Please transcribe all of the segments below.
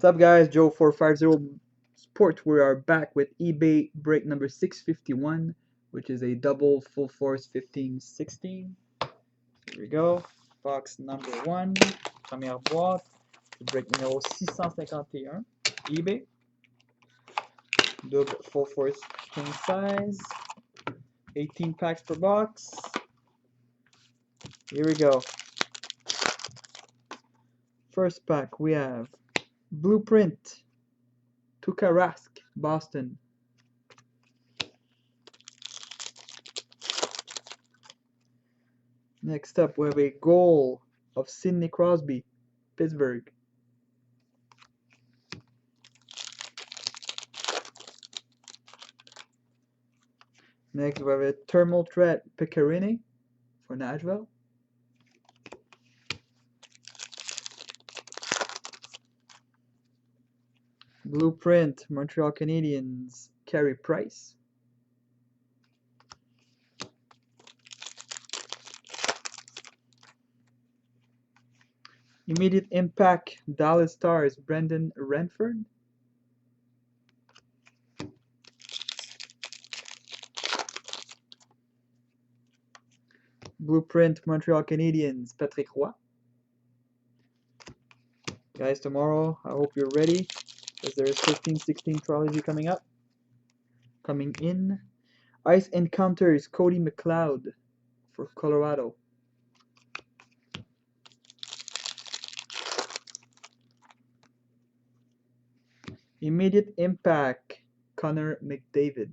What's up, guys? Joe450 Sport. We are back with eBay break number 651, which is a double full force 15-16. Here we go. Box number 1, première boîte, break numéro 651, eBay. Double full force king size, 18 packs per box. Here we go. First pack, we have Blueprint, Tuukka Rask, Boston. Next up, we have a goal of Sidney Crosby, Pittsburgh. Next, we have a Thermal Threat, Pecorini for Nashville. Blueprint, Montreal Canadiens, Carey Price. Immediate Impact, Dallas Stars, Brendan Renford. Blueprint, Montreal Canadiens, Patrick Roy. Guys, tomorrow, I hope you're ready, because there is 15-16 trilogy coming up. Coming in, Ice Encounters, Cody McLeod for Colorado. Immediate Impact, Connor McDavid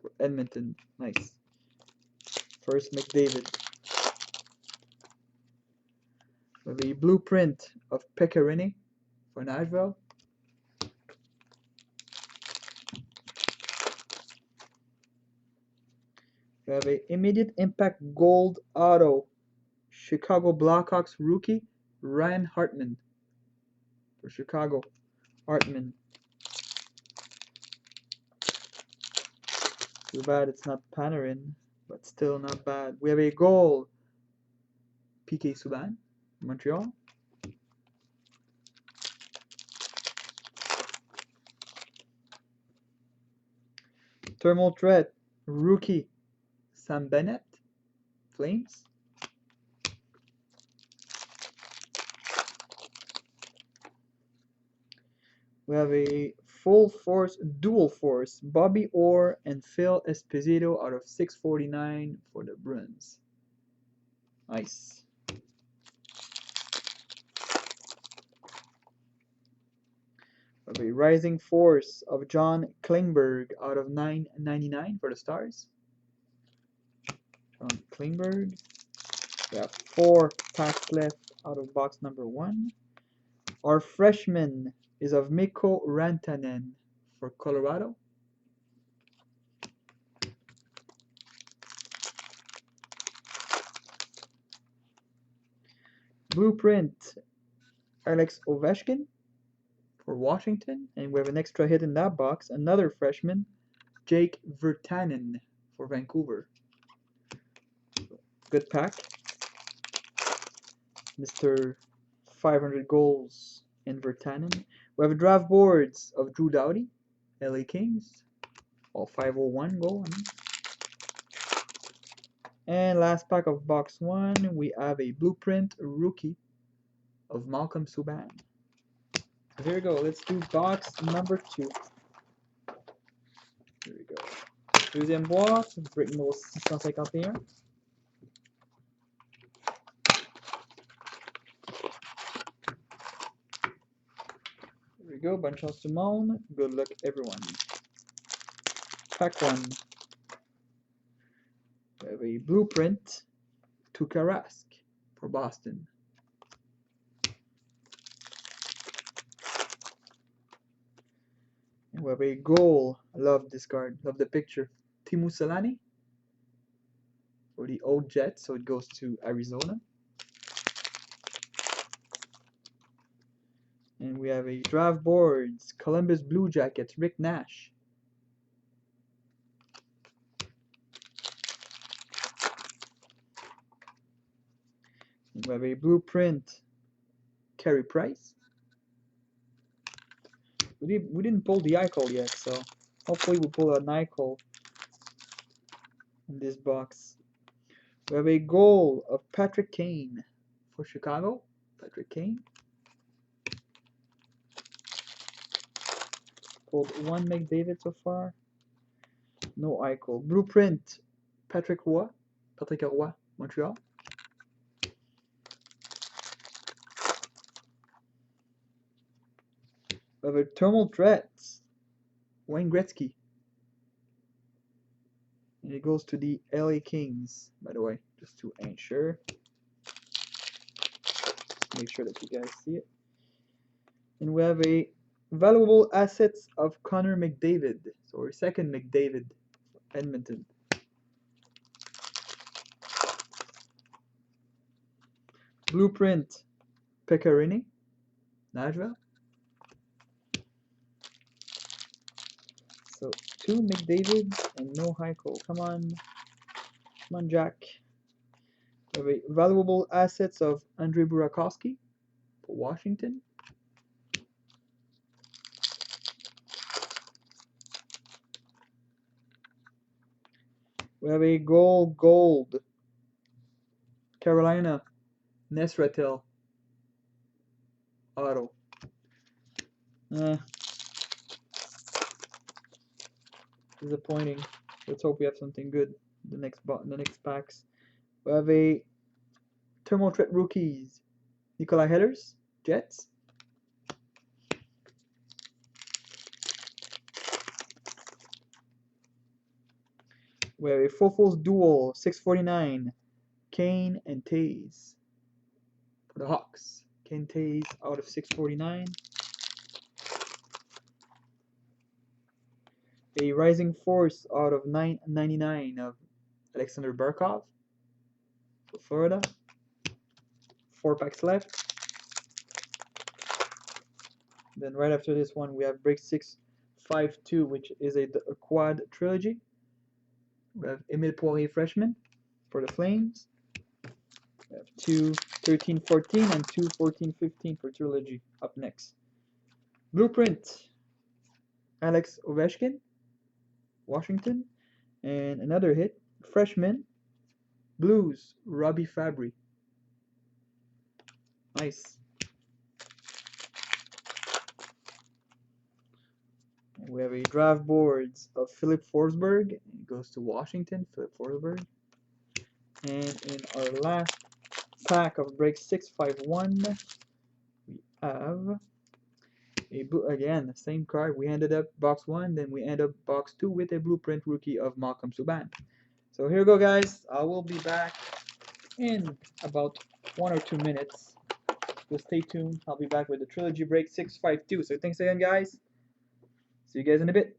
for Edmonton. Nice. First McDavid. The Blueprint of Pecorini for Nashville. We have a Immediate Impact Gold Auto, Chicago Blackhawks rookie, Ryan Hartman for Chicago. Hartman. Too bad it's not Panarin, but still not bad. We have a goal, PK Subban, Montreal. Thermal Threat, rookie, Sam Bennett, Flames. We have a full force, dual force, Bobby Orr and Phil Esposito out of 649 for the Bruins. Nice. We have a Rising Force of John Klingberg out of 999 for the Stars. John Klingberg. We have 4 packs left out of box number 1. Our freshman is of Mikko Rantanen for Colorado. Blueprint, Alex Ovechkin for Washington. And we have an extra hit in that box. Another freshman, Jake Virtanen for Vancouver. Good pack. Mr. 500 goals in Virtanen. We have draft boards of Drew Doughty, LA Kings. All 501 goal. And last pack of box 1, we have a Blueprint rookie of Malcolm Subban. So here we go. Let's do box number 2. Here we go. Deuxième boîte, break numéro 651. Here we go. Bonne chance tout le monde. Good luck, everyone. Pack 1. We have a Blueprint, Tuukka Rask for Boston. And we have a goal. I love this card. Love the picture. Teemu Selanne for the old Jets, so it goes to Arizona. And we have a draft boards, Columbus Blue Jackets, Rick Nash. And we have a Blueprint, Carey Price. We didn't pull the Eichel yet, so hopefully we pull an Eichel in this box. We have a goal of Patrick Kane for Chicago. Patrick Kane. Pulled one McDavid so far. No Eichel. Blueprint. Patrick Roy. Montreal. We have a Thermal Threats. Wayne Gretzky. And it goes to the LA Kings, by the way, just to ensure. Make sure that you guys see it. And we have a valuable assets of Connor McDavid. So our second McDavid, Edmonton. Blueprint, Pecorini, Nashville. So 2 McDavid and no Eichel. Come on, Jack. We have a valuable assets of Andrei Burakovsky for Washington. We have a gold. Carolina, Nesratil, auto. Disappointing. Let's hope we have something good in the next packs. We have a Thermal Threat rookies. Nikolai Hellers, Jets. We have a Fofos duel, 649. Kane and Taze for the Hawks. Kane Taze out of 649. A Rising Force out of 999 of Alexander Barkov for Florida. 4 packs left. Then right after this one we have Break 652, which is a quad trilogy. We have Emile Poirier freshman for the Flames. We have 2 13-14 and 2 14-15 for trilogy up next. Blueprint, Alex Ovechkin, Washington, and another hit, freshman, Blues, Robbie Fabry. Nice. And we have a draft boards of Philip Forsberg. It goes to Washington, Philip Forsberg. And in our last pack of Break 651, we have again the same card. We ended up box 1, then we end up box 2 with a Blueprint rookie of Malcolm Subban. So here we go, guys. I will be back in about 1 or 2 minutes. So stay tuned. I'll be back with the Trilogy Break 652. So thanks again, guys. See you guys in a bit.